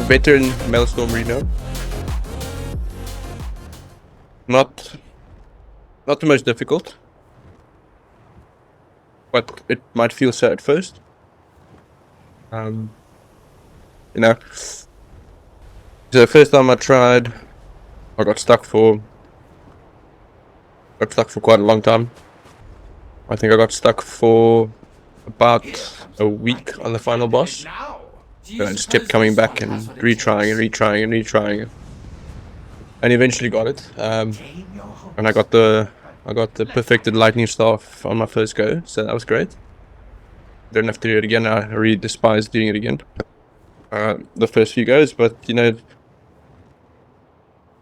Veteran Maelstrom Reno. Not the most difficult, but it might feel so at first. You know, the first time I tried, I got stuck for quite a long time. I think I got stuck for about a week on the final boss. And I just kept coming back and retrying, and eventually got it. And I got the perfected lightning staff on my first go, so that was great. Don't have to do it again. I really despise doing it again. The first few goes, but you know,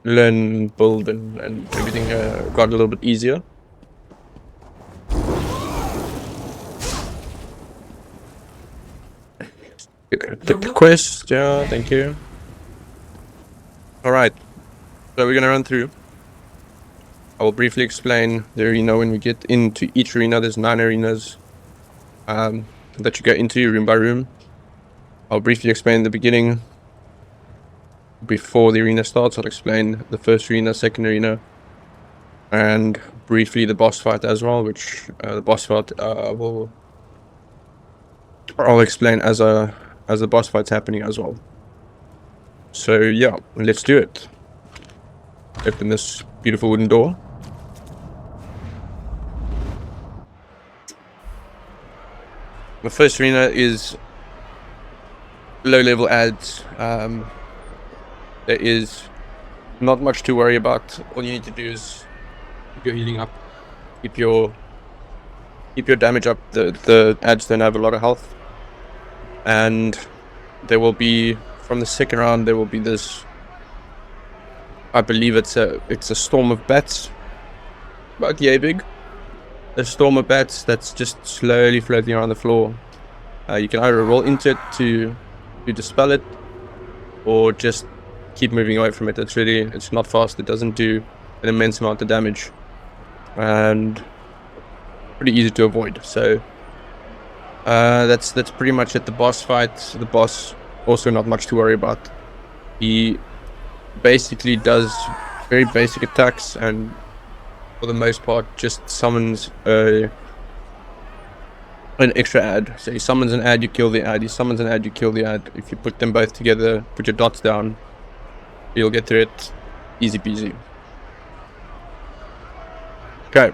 learn, build, and everything got a little bit easier. Take the quest, yeah, thank you. Alright, so we're gonna run through. I will briefly explain the arena when we get into each arena. There's 9 arenas that you go into room by room. I'll briefly explain the beginning. Before the arena starts, I'll explain the first arena, second arena, and briefly the boss fight as well, which the boss fight I'll explain as the boss fight's happening as well. So yeah, let's do it. Open this beautiful wooden door. The first arena is low level ads. There is not much to worry about. All you need to do is keep your healing up, keep your damage up. The ads don't have a lot of health. And there will be, from the second round, there will be this, I believe it's a storm of bats, about yay big. A storm of bats that's just slowly floating around the floor. You can either roll into it to dispel it, or just keep moving away from it. It's not fast. It doesn't do an immense amount of damage, and pretty easy to avoid. So that's pretty much it. The boss fight, the boss, also not much to worry about. He basically does very basic attacks, and for the most part just summons an extra ad. So he summons an ad, you kill the ad. He summons an ad, you kill the ad. If you put them both together, put your dots down, you'll get through it easy peasy. Okay.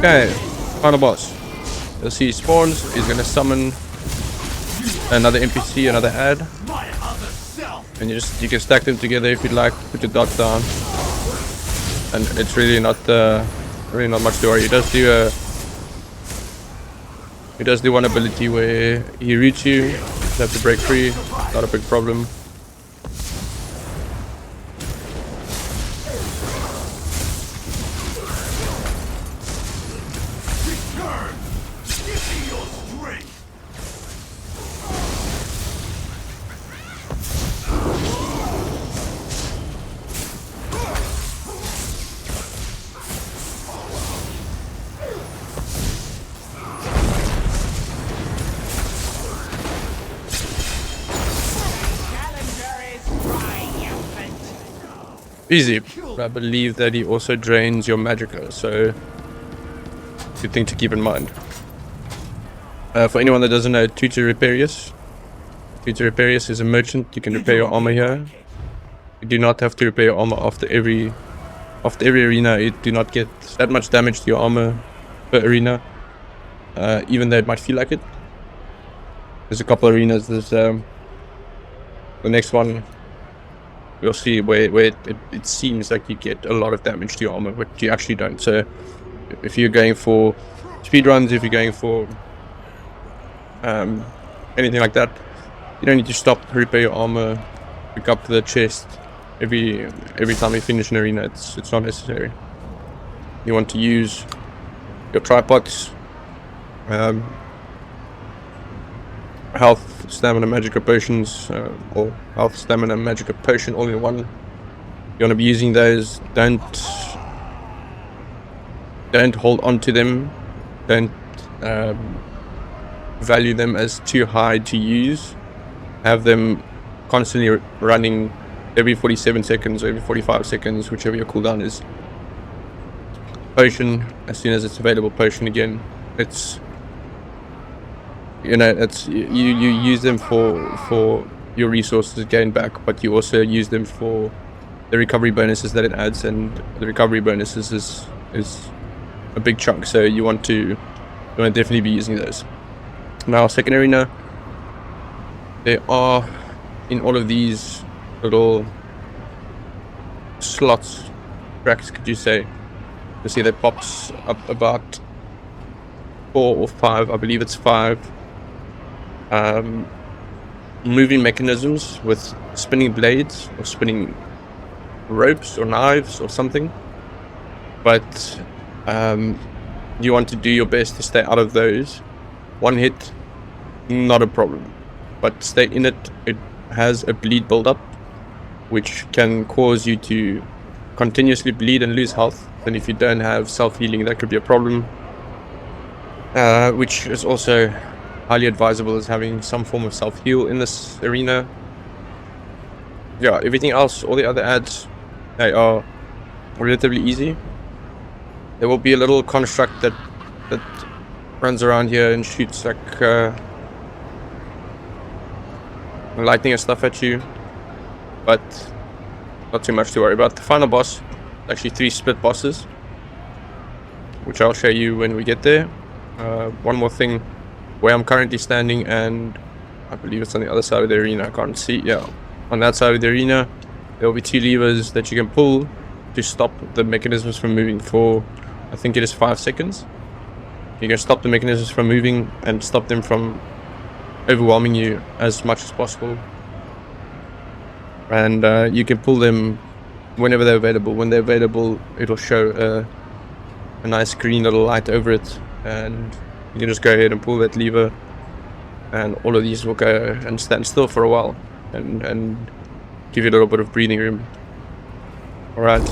Okay, final boss. You'll see he spawns, he's gonna summon another NPC, another ad. And you can stack them together if you'd like, put your dots down. And it's really not much to worry. He does do one ability where he reaches you, you have to break free, not a big problem. Easy. I believe that he also drains your magicka, so good thing to keep in mind. For anyone that doesn't know, Tutor Reparius is a merchant. You can repair your armor here. You do not have to repair your armor after every after every arena, you do not get that much damage to your armor per arena, even though it might feel like it. There's a couple arenas. There's the next one you'll see where it seems like you get a lot of damage to your armor, but you actually don't. So if you're going for speed runs, if you're going for anything like that, you don't need to stop, repair your armor, pick up the chest every time you finish an arena. It's not necessary. You want to use your tripods, health, stamina, magic potions, or health, stamina, magic potion all in one. You want to be using those. Don't hold on to them. Don't value them as too high to use. Have them constantly running every 47 seconds or every 45 seconds, whichever your cooldown is. Potion, as soon as it's available, potion again. It's, you know, it's you use them for your resources gained back, but you also use them for the recovery bonuses that it adds, and the recovery bonuses is a big chunk, so you want to definitely be using those. Now, second arena, there are in all of these little slots, tracks, could you say? You see that pops up about 4 or 5, I believe it's 5 moving mechanisms with spinning blades or spinning ropes or knives or something, but you want to do your best to stay out of those. One hit, not a problem, but stay in it. It has a bleed build-up, which can cause you to continuously bleed and lose health. And if you don't have self-healing, that could be a problem, which is also highly advisable, as having some form of self-heal in this arena. Yeah, everything else, all the other ads, they are relatively easy. There will be a little construct that runs around here and shoots like lightning and stuff at you, but not too much to worry about. The final boss, actually 3 split bosses, which I'll show you when we get there. One more thing, where I'm currently standing, and I believe it's on the other side of the arena, I can't see, yeah, on that side of the arena, there will be 2 levers that you can pull to stop the mechanisms from moving for, I think it is 5 seconds. You can stop the mechanisms from moving and stop them from overwhelming you as much as possible. And you can pull them whenever they're available. When they're available, it'll show a nice green little light over it, and you can just go ahead and pull that lever, and all of these will go and stand still for a while and give you a little bit of breathing room. Alright.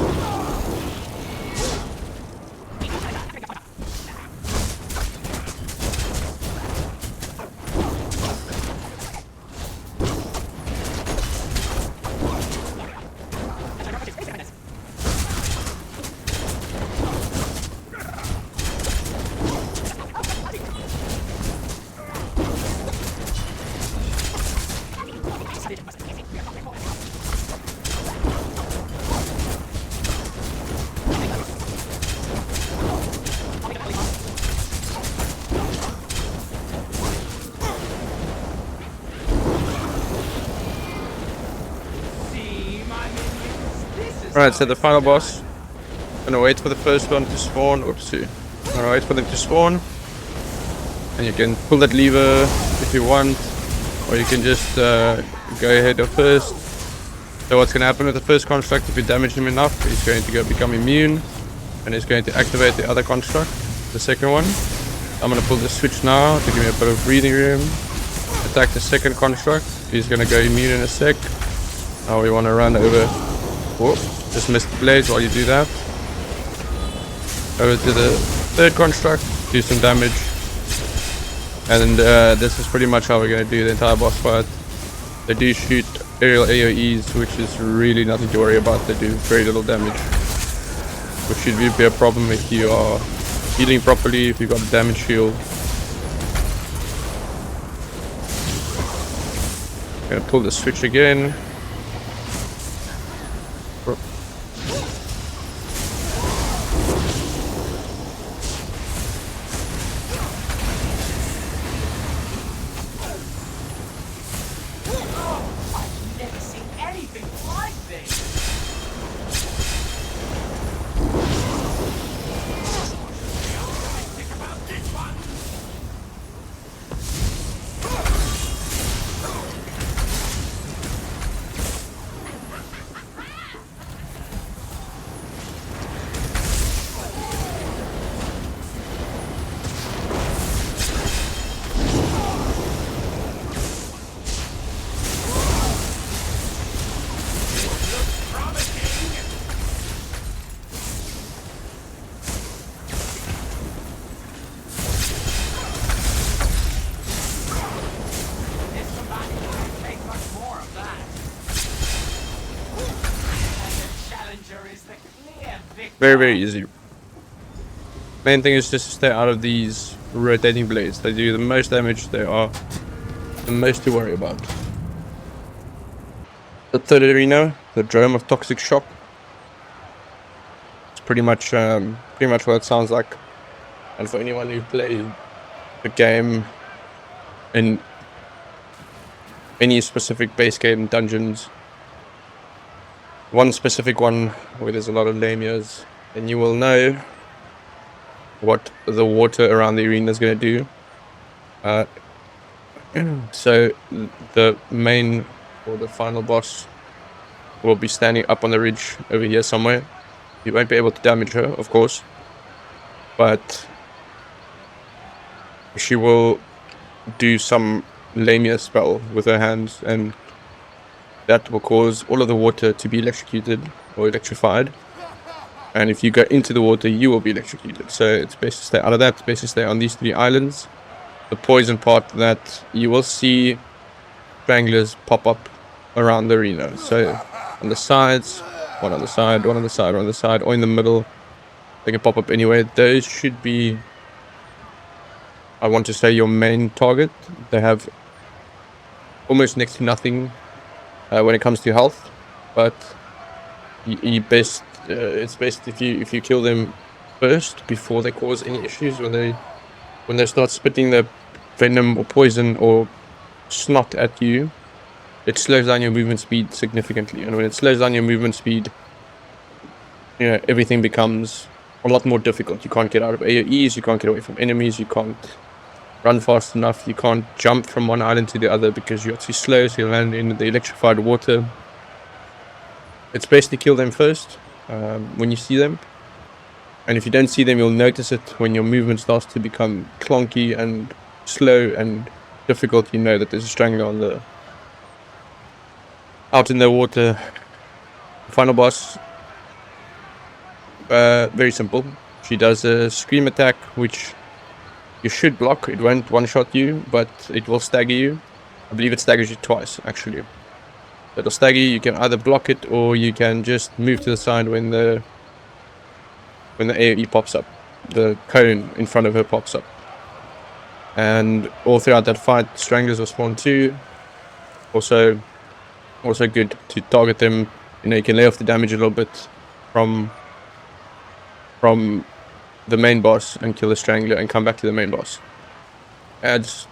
Alright, so the final boss, gonna wait for the first one to spawn. Oopsie. Gonna wait for them to spawn, and you can pull that lever if you want, or you can just go ahead of first. So what's gonna happen with the first construct, if you damage him enough, he's going to become immune, and he's going to activate the other construct, the second one. I'm gonna pull the switch now to give me a bit of breathing room. Attack the second construct. He's gonna go immune in a sec. Now we want to run over. Whoa, just missed the blades while you do that. Over to the third construct, do some damage. And this is pretty much how we're going to do the entire boss fight. They do shoot aerial AoEs, which is really nothing to worry about. They do very little damage, which should be a problem if you are healing properly, if you've got a damage shield. Gonna pull the switch again. Very, very easy. Main thing is just to stay out of these rotating blades. They do the most damage. They are the most to worry about. The third arena, the Drome of Toxic Shock. It's pretty much what it sounds like. And for anyone who played the game in any specific base game dungeons, one specific one where there's a lot of lamias, then you will know what the water around the arena is going to do. So the main or the final boss will be standing up on the ridge over here somewhere. You won't be able to damage her, of course, but she will do some lamia spell with her hands, and that will cause all of the water to be electrocuted or electrified. And if you go into the water, you will be electrocuted. So it's best to stay out of that. It's best to stay on these 3 islands. The poison part, that you will see stranglers pop up around the arena. So on the sides, one on the side, one on the side, one on the side, or in the middle. They can pop up anywhere. Those should be, I want to say, your main target. They have almost next to nothing when it comes to health, but it's best if you kill them first before they cause any issues. When they start spitting the venom or poison or snot at you, it slows down your movement speed significantly. And when it slows down your movement speed, everything becomes a lot more difficult. You can't get out of AoEs, you can't get away from enemies, you can't run fast enough, you can't jump from one island to the other because you're too slow, so you land in the electrified water. It's best to kill them first when you see them. And if you don't see them, you'll notice it when your movement starts to become clunky and slow and difficult. You know that there's a strangler out in the water. Final boss, very simple. She does a scream attack, which you should block. It won't one-shot you, but it will stagger you. I believe it staggers you twice, actually. It'll stagger you. You can either block it, or you can just move to the side when the AoE pops up. The cone in front of her pops up. And all throughout that fight, stranglers will spawn too. Also good to target them. You can lay off the damage a little bit from the main boss and kill the strangler and come back to the main boss. Adds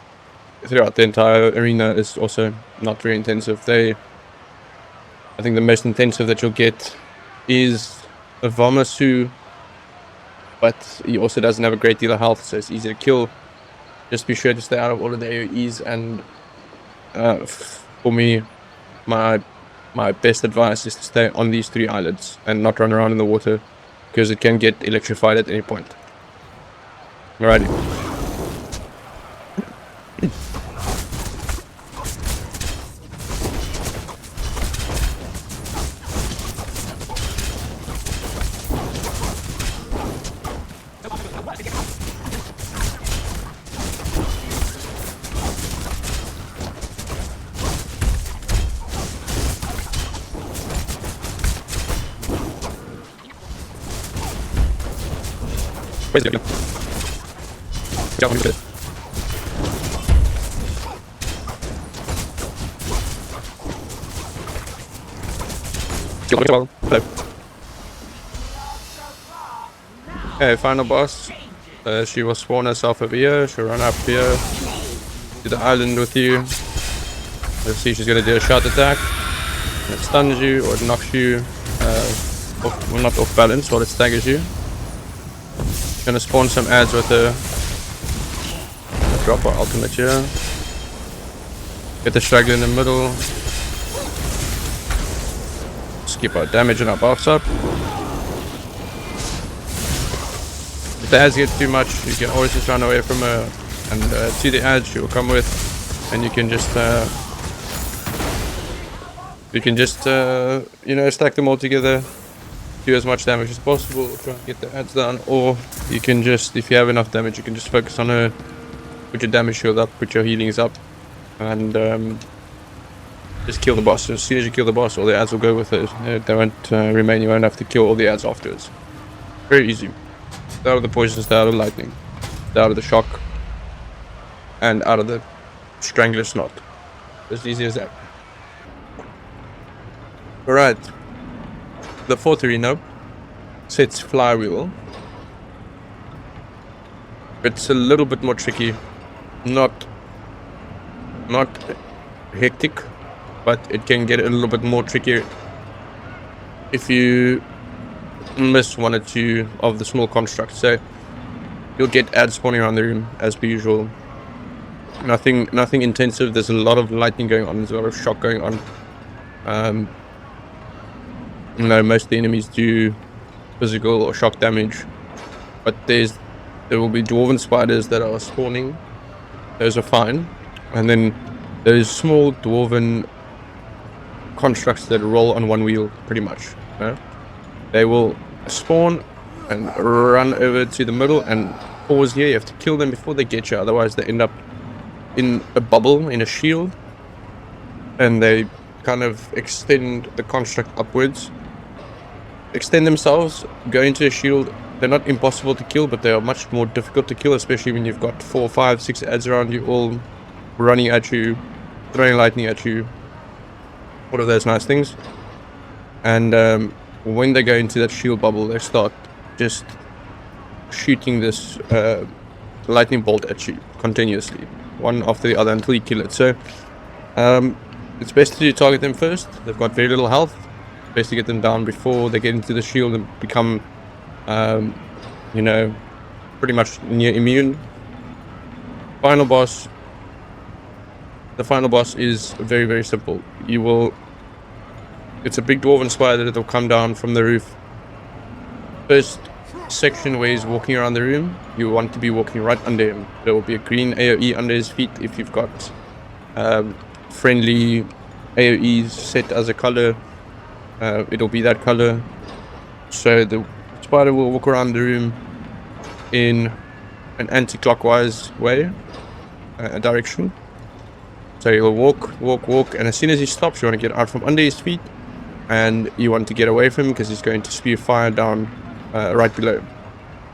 throughout the entire arena is also not very intensive. I think the most intensive that you'll get is a Vamasu, but he also doesn't have a great deal of health, so it's easy to kill. Just be sure to stay out of all of the AoEs, and for me, my best advice is to stay on these 3 islands and not run around in the water, because it can get electrified at any point. Alrighty. Where's the Hello. Okay, final boss. She will spawn herself over here. She'll run up here to the island with you. Let's see, she's gonna do a shot attack. It stuns you or it knocks you not off balance while it staggers you. Gonna spawn some ads with her. Drop our ultimate here. Get the straggler in the middle. Skip our damage and our buffs up. If the ads get too much, you can always just run away from her and to the ads she will come with, and you can just stack them all together. Do as much damage as possible, try and get the ads down, or you can just, if you have enough damage, you can just focus on her, put your damage shield up, put your healings up, and just kill the boss. As soon as you kill the boss, all the ads will go with it. They won't remain. You won't have to kill all the ads afterwards. Very easy. Stay out of the poison, stay out of lightning, stay out of the shock, and out of the strangler snot. As easy as that. Alright. The fourth arena sets flywheel. It's a little bit more tricky. Not hectic, but it can get a little bit more trickier if you miss one or two of the small constructs. So you'll get ads spawning around the room as per usual. Nothing intensive. There's a lot of lightning going on. There's a lot of shock going on. Most of the enemies do physical or shock damage, but there will be dwarven spiders that are spawning. Those are fine, and then there's small dwarven constructs that roll on one wheel, pretty much. They will spawn and run over to the middle and pause here. You have to kill them before they get you, otherwise they end up in a bubble, in a shield, and they kind of extend the construct upwards, extend themselves, go into a shield. They're not impossible to kill, but they are much more difficult to kill, especially when you've got 4, 5, 6 ads around you, all running at you, throwing lightning at you, all of those nice things. And when they go into that shield bubble, they start just shooting this lightning bolt at you continuously, one after the other, until you kill it. So it's best to target them first. They've got very little health. Best to get them down before they get into the shield and become pretty much near immune. Final boss. The final boss is very, very simple. It's a big dwarven spider that will come down from the roof. First section where he's walking around the room, you want to be walking right under him. There will be a green AoE under his feet if you've got friendly AoEs set as a color. It'll be that color. So the spider will walk around the room in an anti-clockwise way, direction. So he'll walk, and as soon as he stops, you want to get out from under his feet, and you want to get away from him because he's going to spew fire down right below.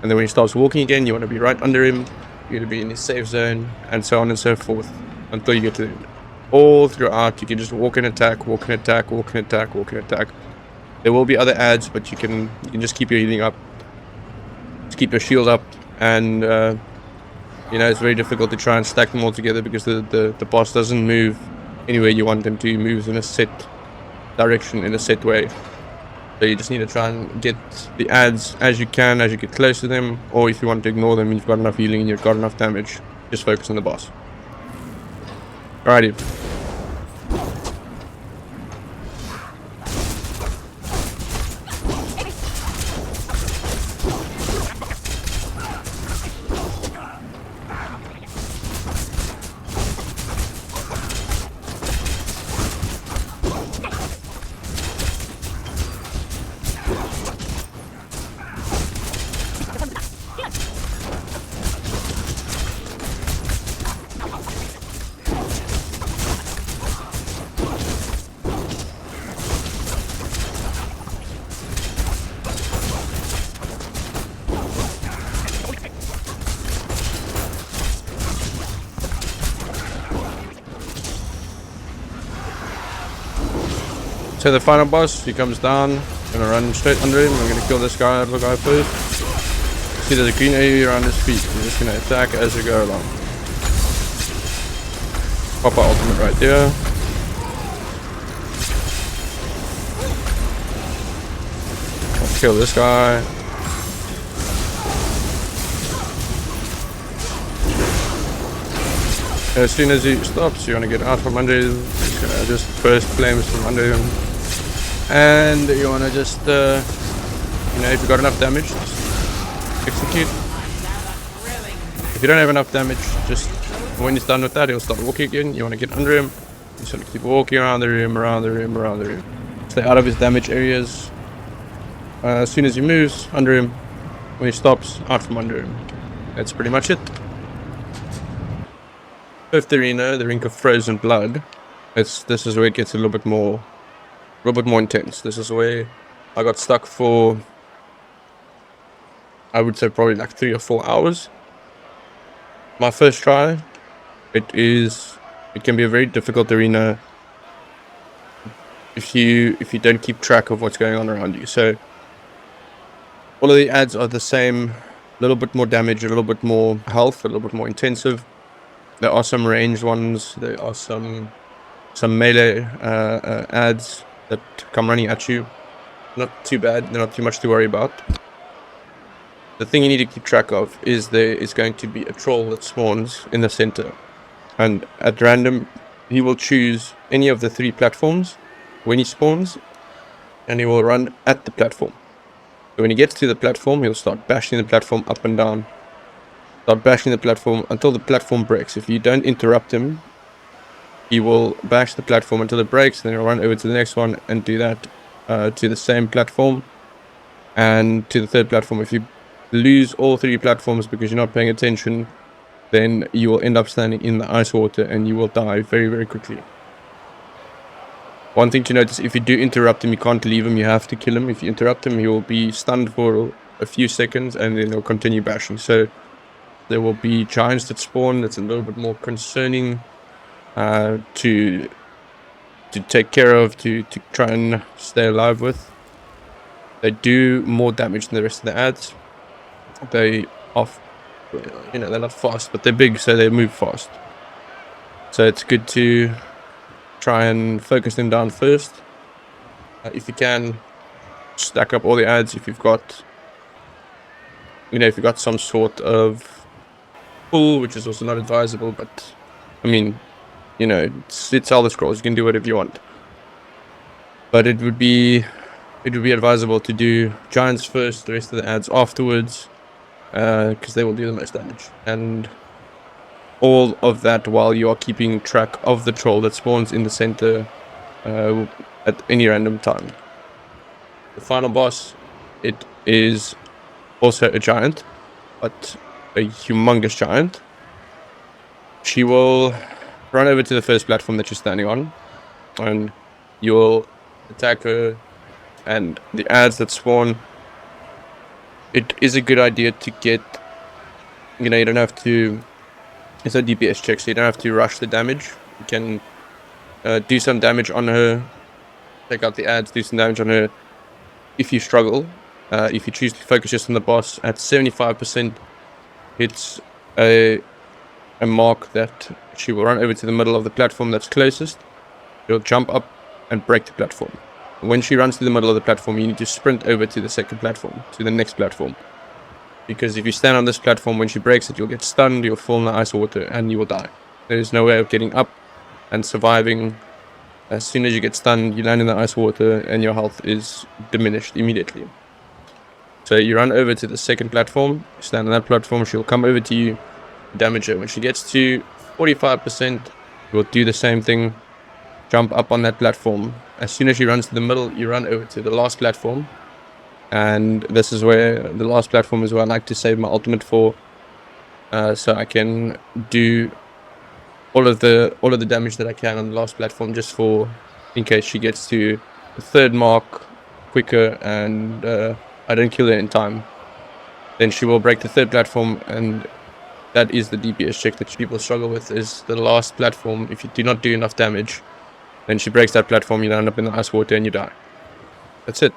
And then when he starts walking again, you want to be right under him. You're going to be in his safe zone, and so on and so forth until you get to the end. All throughout, you can just walk and attack, walk and attack, walk and attack, walk and attack. There will be other ads, but you can just keep your healing up, just keep your shield up, and it's very difficult to try and stack them all together because the boss doesn't move anywhere you want them to. He moves in a set direction, in a set way. So you just need to try and get the ads as you can, as you get close to them, or if you want to ignore them and you've got enough healing and you've got enough damage, just focus on the boss. Alrighty. So the final boss, he comes down, I'm gonna run straight under him. I'm gonna kill this guy, little guy first. See there's a green area around his feet. I'm just gonna attack as we go along. Pop our ultimate right there. Let's kill this guy. As soon as he stops, you want to get out from under him. He's gonna just burst flames from under him. And you want to just, if you've got enough damage, just execute. If you don't have enough damage, just when he's done with that, he'll start walking again. You want to get under him. You just want to keep walking around the room, around the room, around the room. Stay out of his damage areas. As soon as he moves, under him. When he stops, out from under him. That's pretty much it. Fifth arena, the Rink of Frozen Blood. This is where it gets a little bit more intense. This is where I got stuck for I would say probably like 3 or 4 hours. My first try, it can be a very difficult arena if you don't keep track of what's going on around you. So all of the ads are the same, a little bit more damage, a little bit more health, a little bit more intensive. There are some ranged ones. There are some melee ads that come running at you. Not too bad. They're not too much to worry about. The thing you need to keep track of is there is going to be a troll that spawns in the center, and at random he will choose any of the 3 platforms when he spawns, and he will run at the platform. So when he gets to the platform, he'll start bashing the platform up and down. Start bashing the platform until the platform breaks. If you don't interrupt him, he will bash the platform until it breaks, and then he'll run over to the next one and do that to the same platform and to the 3rd platform. If you lose all 3 platforms because you're not paying attention, then you will end up standing in the ice water and you will die very, very quickly. One thing to notice, if you do interrupt him, you can't leave him, you have to kill him. If you interrupt him, he will be stunned for a few seconds and then he'll continue bashing. So there will be giants that spawn. That's a little bit more concerning to take care of, to try and stay alive with. They do more damage than the rest of the ads. They are, they're not fast, but they're big, so they move fast. So it's good to try and focus them down first. If you can, stack up all the ads. If you've got, some sort of pull, which is also not advisable, but I mean, it's Elder Scrolls. You can do whatever you want. But it would be advisable to do giants first, the rest of the ads afterwards, because they will do the most damage. And all of that while you are keeping track of the troll that spawns in the center at any random time. The final boss, it is also a giant, but a humongous giant. She will run over to the first platform that you're standing on, and you'll attack her. And the ads that spawn, it is a good idea to get, you don't have to, it's a DPS check, so you don't have to rush the damage. You can do some damage on her, take out the ads, do some damage on her if you struggle. If you choose to focus just on the boss, at 75%, it's a mark that she will run over to the middle of the platform that's closest. She'll jump up and break the platform. When she runs to the middle of the platform, you need to sprint over to the second platform, to the next platform. Because if you stand on this platform, when she breaks it, you'll get stunned, you'll fall in the ice water, and you will die. There is no way of getting up and surviving. As soon as you get stunned, you land in the ice water, and your health is diminished immediately. So you run over to the second platform, you stand on that platform, she'll come over to you, damage her. When she gets to 45%, you'll do the same thing, jump up on that platform. As soon as she runs to the middle, you run over to the last platform. And this is where the last platform is where I like to save my ultimate for, so I can do all of the damage that I can on the last platform, just for in case she gets to the 3rd mark quicker and I don't kill her in time. Then she will break the 3rd platform, and that is the DPS check that people struggle with, is the last platform. If you do not do enough damage, then she breaks that platform, you end up in the ice water and you die. That's it.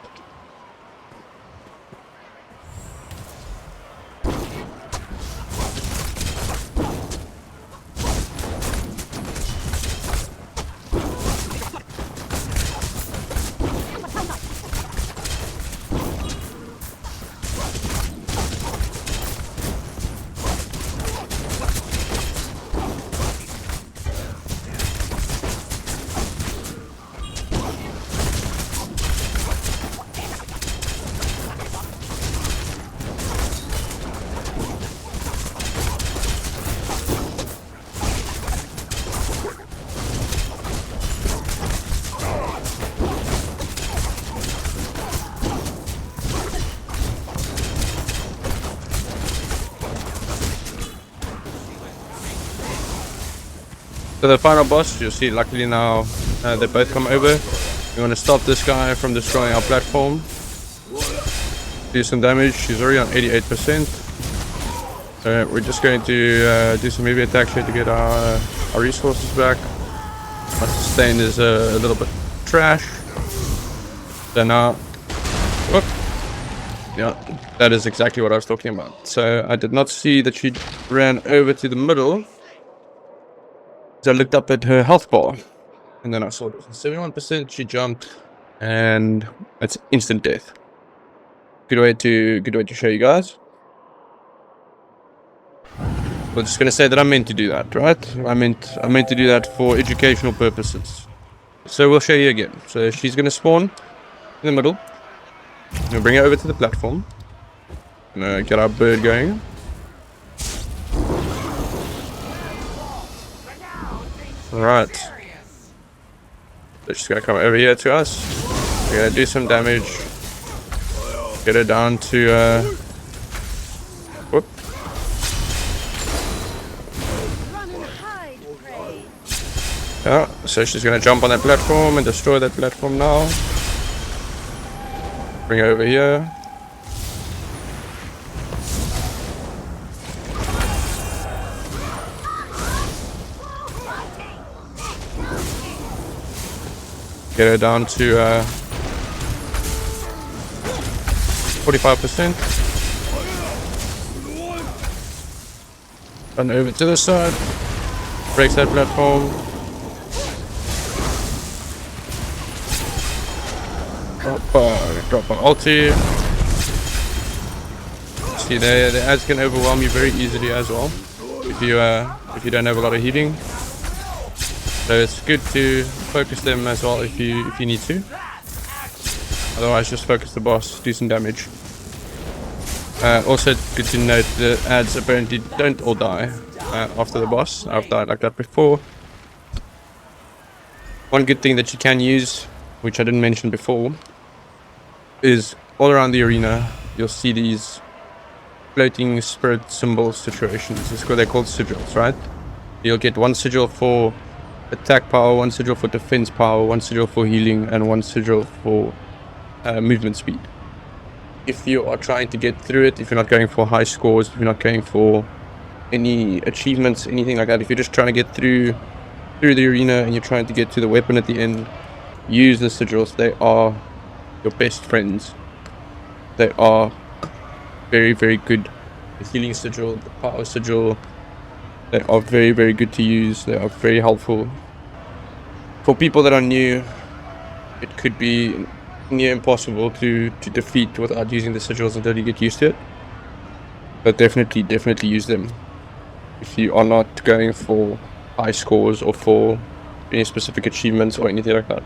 So the final boss, you'll see, luckily now they both come over. We want to stop this guy from destroying our platform. do some damage. She's already on 88%. So we're just going to do some heavy attacks here to get our resources back. My sustain is a little bit trash. So now, whoop. Yeah, that is exactly what I was talking about. So I did not see that she ran over to the middle. So I looked up at her health bar, and then I saw it was 71%. She jumped, and it's instant death. Good way to show you guys. We're just gonna say that I meant to do that, right? I meant to do that for educational purposes. So we'll show you again. So she's gonna spawn in the middle. We'll bring her over to the platform. Gonna get our bird going. Alright. So she's gonna come over here to us. We're gonna do some damage. Get her down to whoop. Yeah, so she's gonna jump on that platform and destroy that platform now. Bring her over here. Get her down to 45%. Run over to the side. Breaks that platform. Drop an ulti. See, the ads can overwhelm you very easily as well if you don't have a lot of healing. So it's good to focus them as well if you need to. Otherwise, just focus the boss, do some damage. Also, good to note the ads apparently don't all die after the boss. I've died like that before. One good thing that you can use, which I didn't mention before, is all around the arena you'll see these floating spirit symbol situations. They're called sigils, right? You'll get one sigil for attack power, one sigil for defense power, one sigil for healing, and one sigil for movement speed. If you are trying to get through it, if you're not going for high scores, if you're not going for any achievements, anything like that, if you're just trying to get through the arena and you're trying to get to the weapon at the end, use the sigils. They are your best friends. They are very, very good. The healing sigil, the power sigil, they are very, very good to use. They are very helpful. For people that are new, it could be near impossible to defeat without using the sigils until you get used to it. But definitely use them if you are not going for high scores or for any specific achievements or anything like that.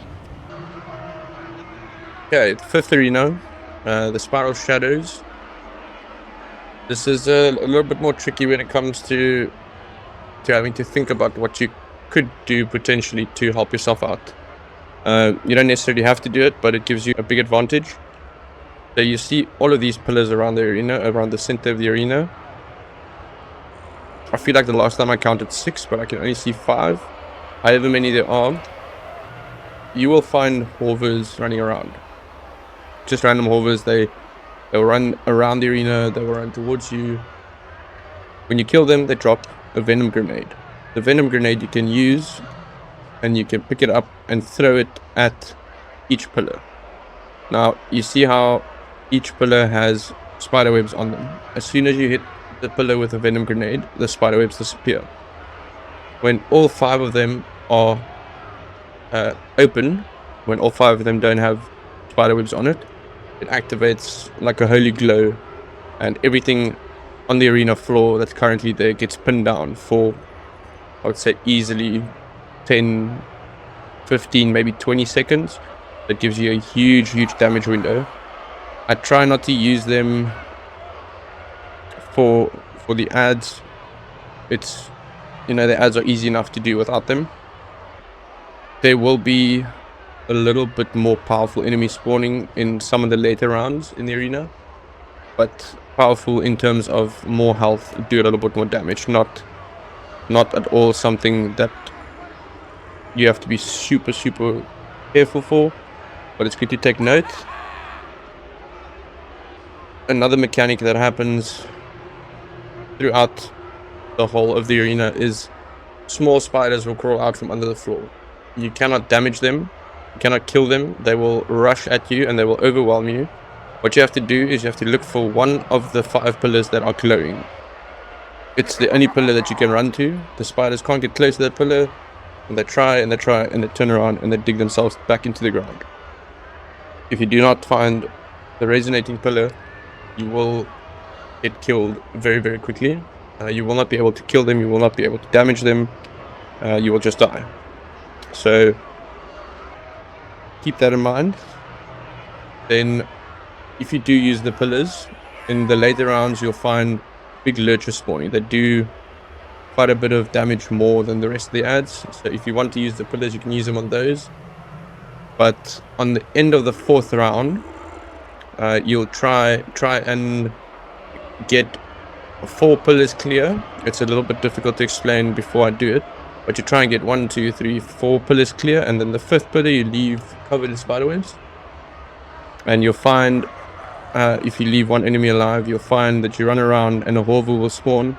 Okay, fifth arena, the Spiral Shadows. This is a little bit more tricky when it comes to having to think about what you could do potentially to help yourself out. You don't necessarily have to do it, but it gives you a big advantage. So you see all of these pillars around the arena, around the center of the arena. I feel like the last time I counted 6, but I can only see 5. However many there are, you will find Horvers running around. Just random Horvers. They'll run around the arena, they will run towards you. When you kill them, they drop a venom grenade. The venom grenade you can use, and you can pick it up and throw it at each pillar. Now, you see how each pillar has spider webs on them. As soon as you hit the pillar with a venom grenade, the spider webs disappear. When all 5 of them are open, when all 5 of them don't have spider webs on it, it activates like a holy glow, and everything on the arena floor that's currently there gets pinned down for, I would say, easily 10, 15, maybe 20 seconds. That gives you a huge damage window. I try not to use them for the ads. It's, the ads are easy enough to do without them. There will be a little bit more powerful enemies spawning in some of the later rounds in the arena, but powerful in terms of more health, do a little bit more damage. Not at all something that you have to be super careful for, but it's good to take note. another mechanic that happens throughout the whole of the arena is small spiders will crawl out from under the floor. You cannot damage them, you cannot kill them. They will rush at you and they will overwhelm you. What you have to do is you have to look for one of the 5 pillars that are glowing. It's the only pillar that you can run to. The spiders can't get close to that pillar, and they try and they try and they turn around and they dig themselves back into the ground. If you do not find the resonating pillar, you will get killed very, very quickly. You will not be able to kill them, you will not be able to damage them, you will just die. So keep that in mind. Then if you do use the pillars, in the later rounds you'll find big lurchers spawning. They do quite a bit of damage more than the rest of the ads. So if you want to use the pillars, you can use them on those. But on the end of the 4th round, you'll try and get 4 pillars clear. It's a little bit difficult to explain before I do it, but you try and get 1, 2, 3, 4 pillars clear, and then the 5th pillar you leave covered in spiderwebs. And you'll find, if you leave one enemy alive, you'll find that you run around and a hover will spawn.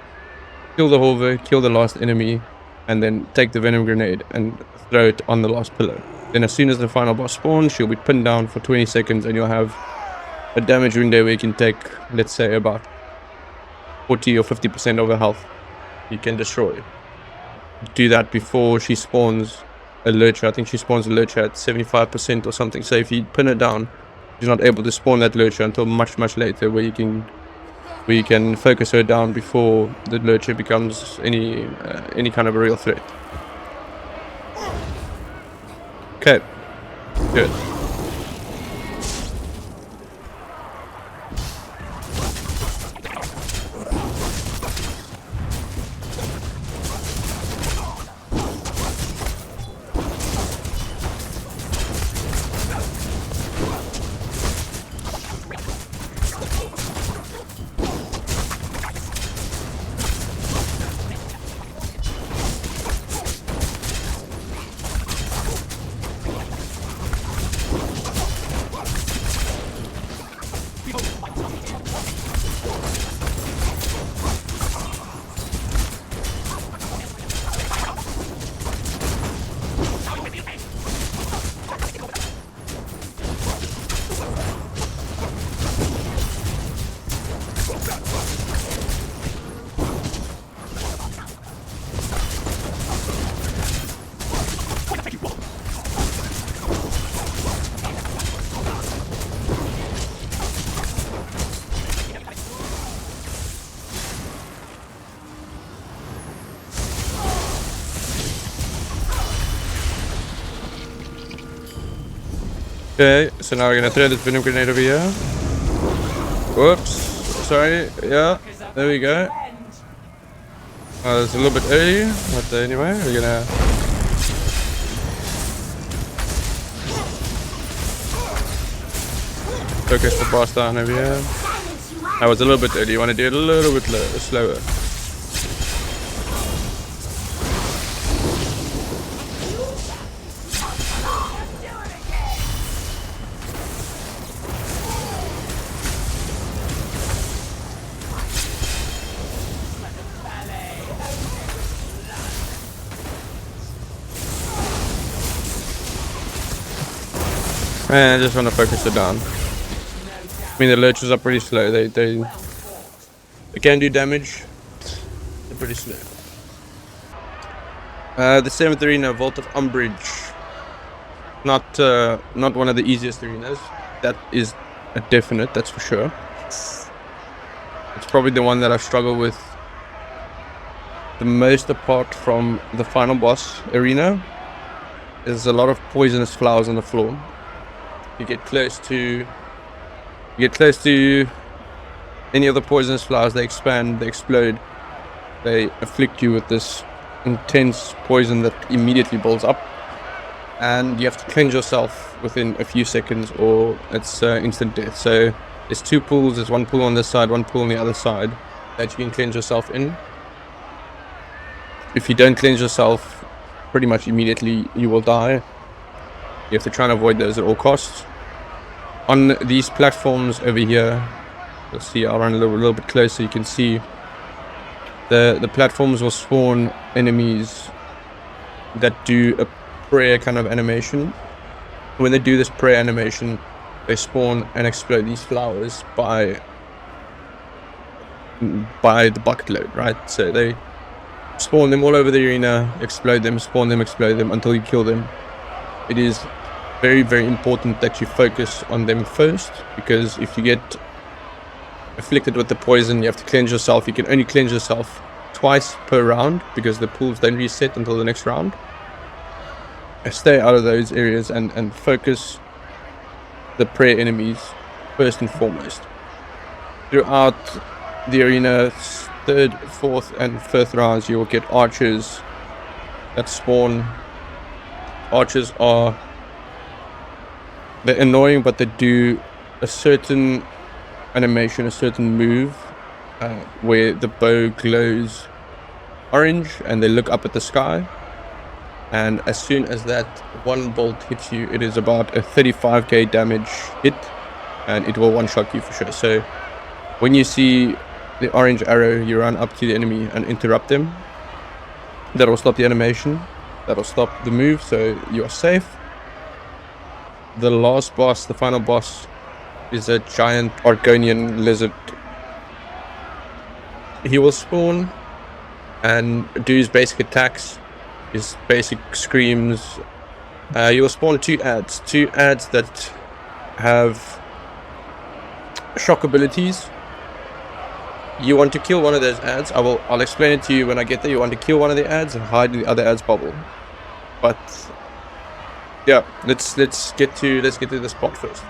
Kill the hover, kill the last enemy, and then take the venom grenade and throw it on the last pillar. Then as soon as the final boss spawns, she'll be pinned down for 20 seconds and you'll have a damage window where you can take, let's say, about 40 or 50% of her health you can destroy. Do that before she spawns a lurcher. I think she spawns a lurcher at 75% or something. So if you pin her down, she's not able to spawn that lurcher until much later, where you can focus her down before the lurcher becomes any kind of a real threat. Okay, good. Okay, so now we're gonna throw this venom grenade over here. Whoops, sorry, yeah, there we go. It's a little bit early, but anyway, we're gonna... focus the boss down over here. That was a little bit early, you want to do it a little bit slower. And I just want to focus it down. I mean, the lurchers are pretty slow. They can do damage. They're pretty slow. The 7th arena, Vault of Umbrage. Not one of the easiest arenas. That is a definite, that's for sure. It's probably the one that I've struggled with the most, apart from the final boss arena. There's a lot of poisonous flowers on the floor. You get close to any of the poisonous flowers, they expand, they explode, they afflict you with this intense poison that immediately builds up, and you have to cleanse yourself within a few seconds or it's instant death. So there's 2 pools, there's 1 pool on this side, 1 pool on the other side that you can cleanse yourself in. If you don't cleanse yourself pretty much immediately, you will die. You have to try and avoid those at all costs. On these platforms over here, You'll see, I'll run a little bit closer. You can see the platforms will spawn enemies that do a prayer kind of animation. When they do this prayer animation, they spawn and explode these flowers by the bucket load, right? So they spawn them all over the arena, explode them, spawn them, explode them until you kill them. It is very, very important that you focus on them first, because if you get afflicted with the poison, you have to cleanse yourself. You can only cleanse yourself twice per round because the pools don't reset until the next round. Stay out of those areas and focus the prayer enemies first and foremost. Throughout the arena's 3rd, 4th and 5th rounds, you will get archers that spawn. Archers they're annoying, but they do a certain animation, a certain move where the bow glows orange and they look up at the sky, and as soon as that one bolt hits you, it is about a 35k damage hit and it will one-shot you for sure. So when you see the orange arrow, you run up to the enemy and interrupt them. That will stop the animation, that will stop the move, so you are safe. The last boss, the final boss, is a giant Argonian lizard. He will spawn and do his basic attacks, his basic screams. You will spawn two ads that have shock abilities. You want to kill one of those ads. I'll explain it to you when I get there. You want to kill one of the ads and hide the other ad's bubble. But yeah, let's get to the spot first.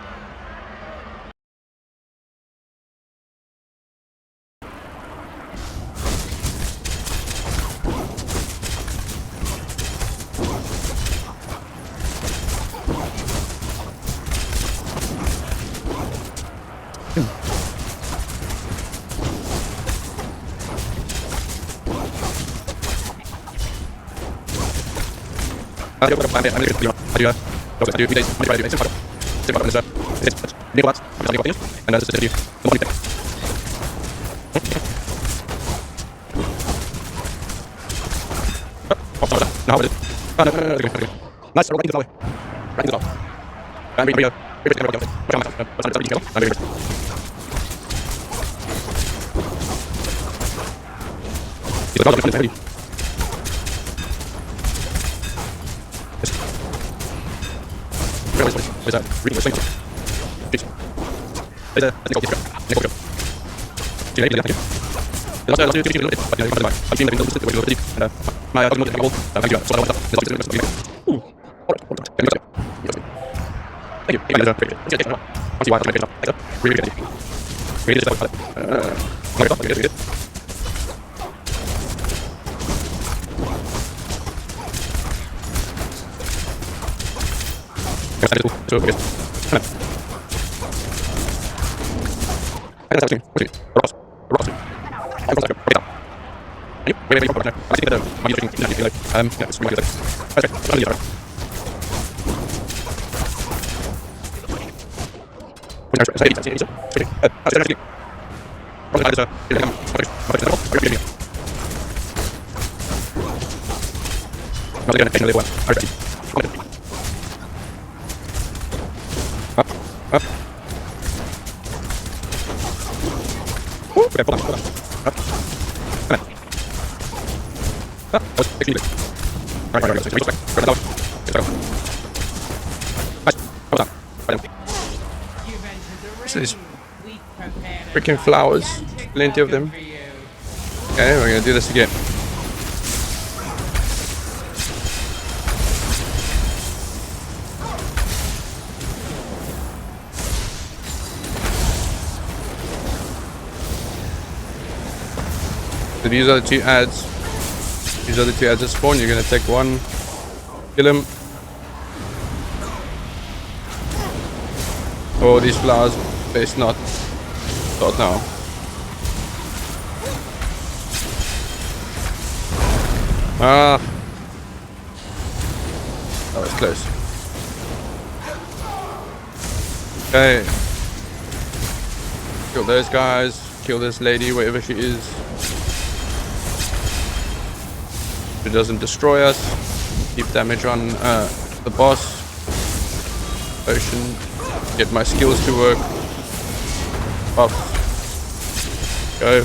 These freaking flowers, plenty of them. Okay, we're gonna do this again. So these are the two ads. These are the two ads that spawn. You're gonna take one, kill him. Oh, these flowers, best not now. Ah, that was close. Kill those guys. Kill this lady, wherever she is. It doesn't destroy us. Keep damage on the boss. Potion. Get my skills to work. Up. Go.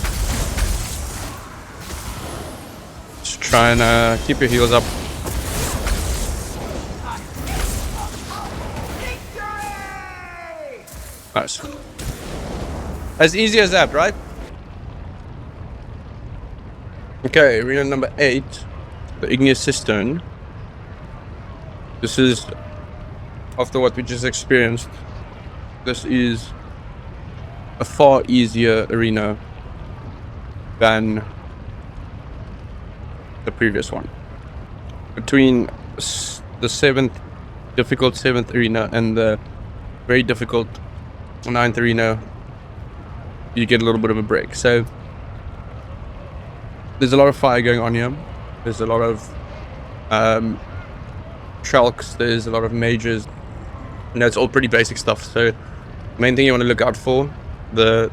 Just try and keep your heals up. Nice. As easy as that, right? Okay, arena number 8. The Igneous Cistern. This is, after what we just experienced, this is a far easier arena than the previous one. Between the difficult 7th arena and the very difficult 9th arena, you get a little bit of a break. So there's a lot of fire going on here. There's a lot of shulks, there's a lot of mages, and that's all pretty basic stuff. So main thing you want to look out for, the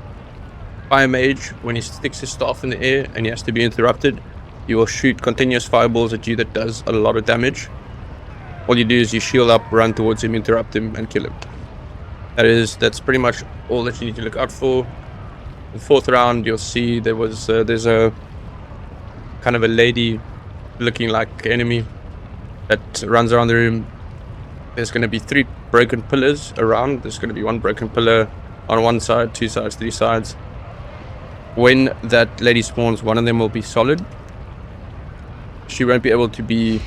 fire mage, when he sticks his staff in the air and he has to be interrupted, he will shoot continuous fireballs at you that does a lot of damage. All you do is you shield up, run towards him, interrupt him, and kill him. That's pretty much all that you need to look out for. The 4th round, you'll see there's a kind of a lady looking like enemy that runs around the room. There's going to be 3 broken pillars around. There's going to be 1 broken pillar on one side, 2 sides, 3 sides. When that lady spawns, one of them will be solid. She won't be able to be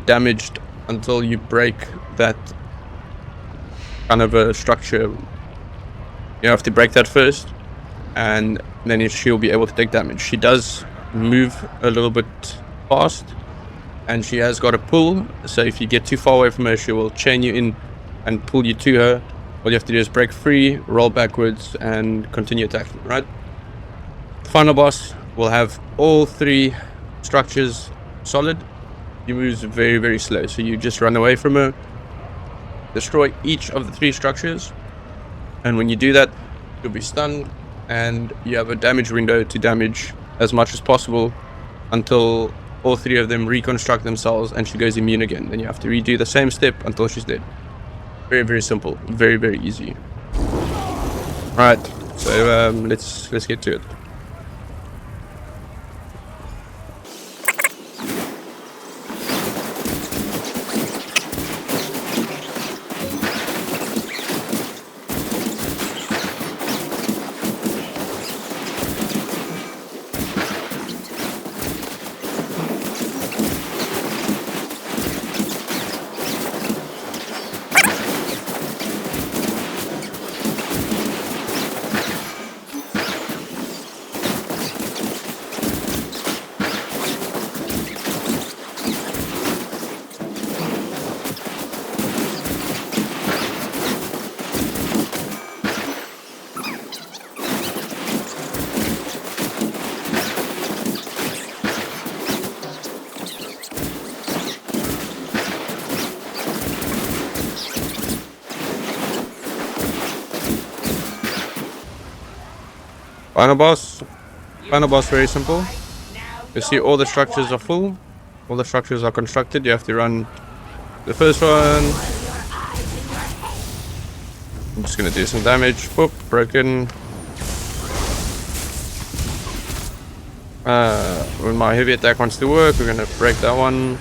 damaged until you break that kind of a structure. You have to break that first, and then she'll be able to take damage. She does move a little bit fast, and she has got a pull, so if you get too far away from her, she will chain you in and pull you to her. All you have to do is break free, roll backwards, and continue attacking, right? The final boss will have all 3 structures solid. He moves very, very slow, so you just run away from her, destroy each of the 3 structures, and when you do that, you'll be stunned, and you have a damage window to damage as much as possible until all 3 of them reconstruct themselves and she goes immune again. Then you have to redo the same step until she's dead. Very, very simple. Very, very easy. Right, so let's get to it. Final boss, very simple. You see all the structures are full, all the structures are constructed. You have to run the first one. I'm just gonna do some damage. Boop, broken. When my heavy attack wants to work, we're gonna break that one.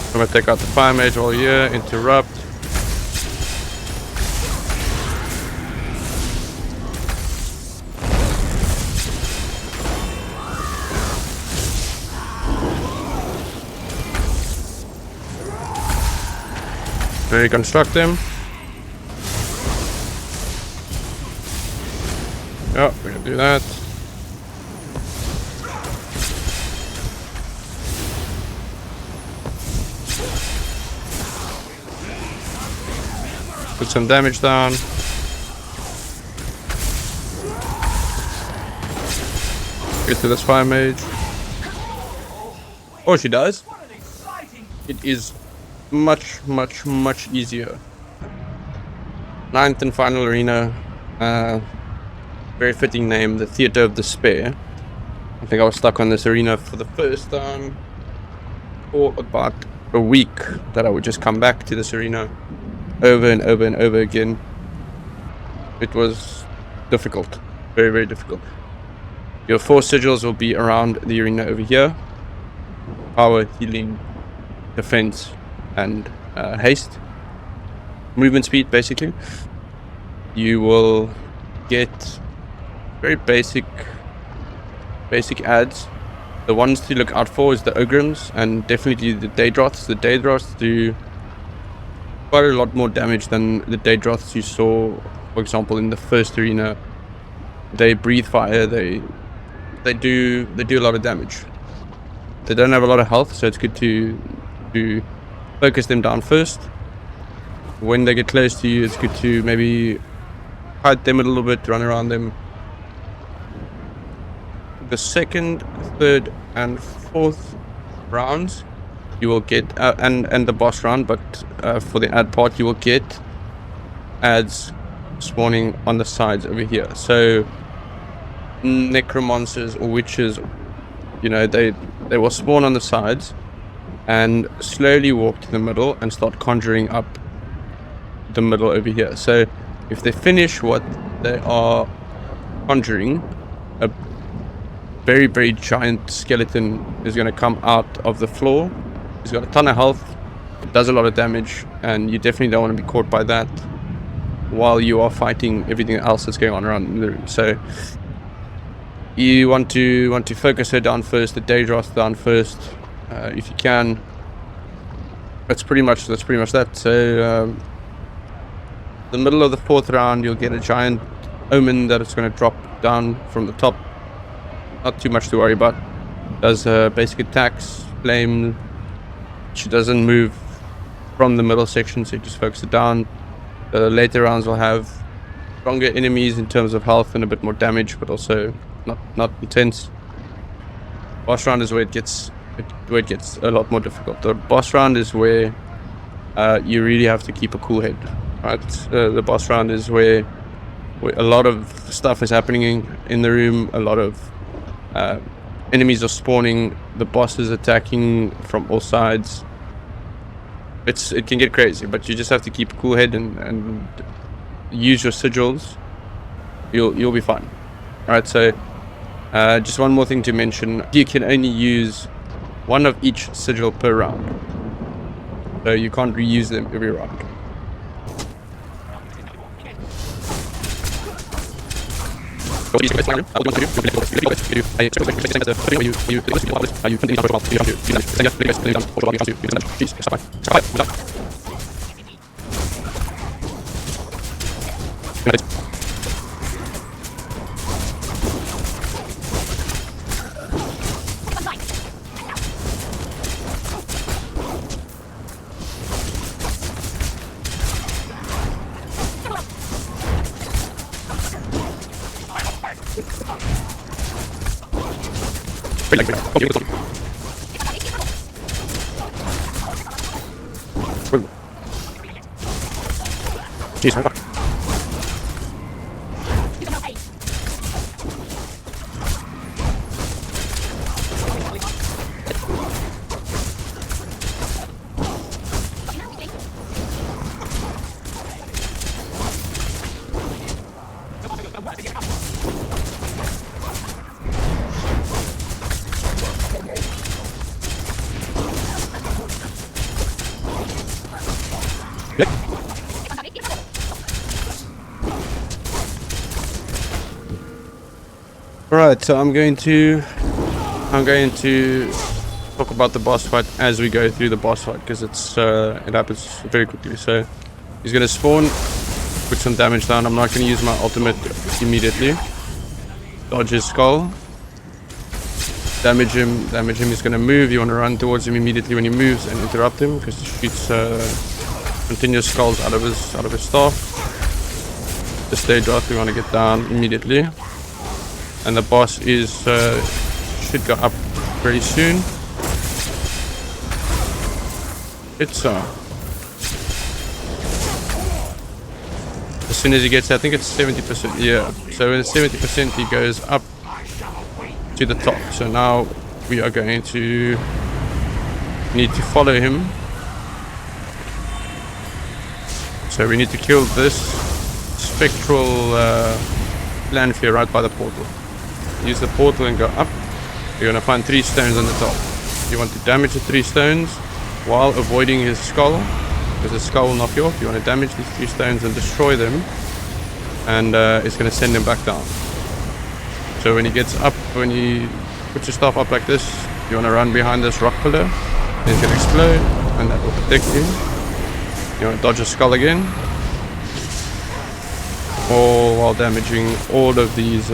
I'm gonna take out the fire mage all here, interrupt. Reconstruct him. Yeah, we're gonna do that. Put some damage down. Get to this fire mage. Oh, she does. It is much easier Ninth and final arena. Very fitting name, the Theatre of Despair. I think I was stuck on this arena for the first time for about a week, that I would just come back to this arena over and over and over again. It was difficult, very, very difficult. Your 4 sigils will be around the arena over here: power, healing, defense, and haste. Movement speed, basically. You will get very basic adds. The ones to look out for is the Ogrims and definitely the Daedroths. The Daedroths do quite a lot more damage than the Daedroths you saw, for example, in the first arena. They breathe fire. They do a lot of damage. They don't have a lot of health, so it's good to focus them down first. When they get close to you, it's good to maybe hide them a little bit, run around them. The second, third, and fourth rounds, you will get, and the boss round, but for the ad part, you will get ads spawning on the sides over here. So necromancers or witches, you know, they will spawn on the sides and slowly walk to the middle and start conjuring up the middle over here. So if they finish what they are conjuring, a very, very giant skeleton is going to come out of the floor. He's got a ton of health, does a lot of damage, and you definitely don't want to be caught by that while you are fighting everything else that's going on around the room. So you want to focus her down first, the Daedroth down first, if you can. That's pretty much that. So the middle of the 4th round, you'll get a giant omen that it's going to drop down from the top. Not too much to worry about. Does basic attacks, flame. She doesn't move from the middle section, so you just focus it down. The later rounds will have stronger enemies in terms of health and a bit more damage, but also not intense. Boss round is where it gets a lot more difficult. The boss round is where you really have to keep a cool head. Right, the boss round is where a lot of stuff is happening in the room. A lot of enemies are spawning. The boss is attacking from all sides. It can get crazy, but you just have to keep a cool head and use your sigils. You'll be fine. All right. So just one more thing to mention: you can only use one of each sigil per round, so you can't reuse them every round. Jeez, my God. Alright, so I'm going to talk about the boss fight as we go through the boss fight, because it happens very quickly. So he's going to spawn, put some damage down. I'm not going to use my ultimate immediately. Dodge his skull, damage him. He's going to move. You want to run towards him immediately when he moves and interrupt him, because he shoots continuous skulls out of his staff. The stage off, we want to get down immediately. And the boss should go up very soon. soon as he gets, I think it's 70%. Yeah. So in 70%, he goes up to the top. So now we are going to need to follow him. So we need to kill this spectral landfare right by the portal. Use the portal and go up. You're going to find 3 stones on the top. You want to damage the 3 stones while avoiding his skull, because the skull will knock you off. You want to damage these 3 stones and destroy them, and it's going to send him back down. So when he gets up, when you put your stuff up like this, you want to run behind this rock pillar. It's going to explode, and that will protect you. You want to dodge his skull again, all while damaging all of these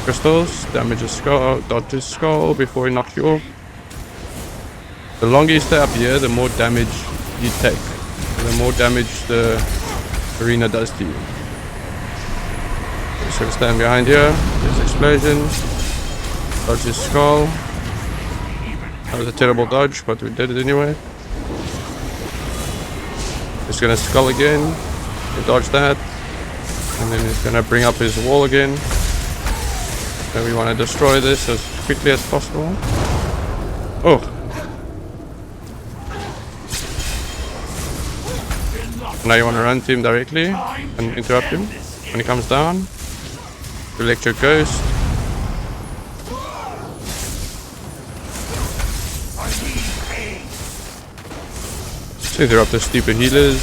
crystals. Damage his skull, dodge his skull before he knocks you off. The longer you stay up here, the more damage you take, the more damage the arena does to you. So stand behind here. There's explosion. Dodge his skull. That was a terrible dodge, but we did it anyway. He's gonna skull again. We dodge that, and then he's gonna bring up his wall again. So we want to destroy this as quickly as possible. Oh. Now you want to run to him directly and interrupt him when he comes down. Select your ghost. Just interrupt the stupid healers.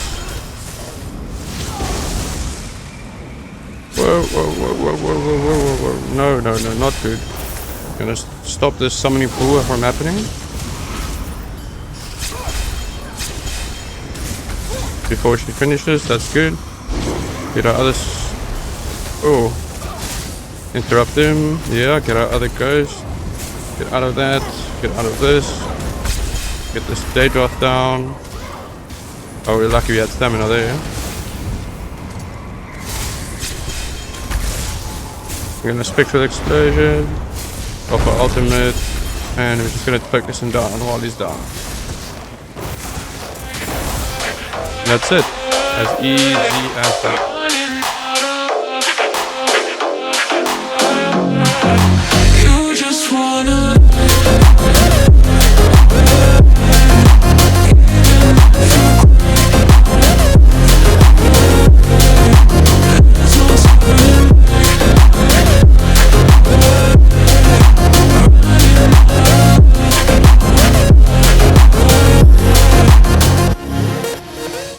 Whoa, whoa, whoa, whoa, whoa, whoa, whoa, whoa. No, no, no, not good. Gonna stop this summoning pool from happening. Before she finishes, that's good. Get our other... Oh. Interrupt him. Yeah, get our other ghost. Get out of that. Get out of this. Get this Daedroth down. Oh, we're lucky we had stamina there. We're gonna spectral explosion. Go for ultimate. And we're just gonna focus him down while he's down. That's it. As easy as that.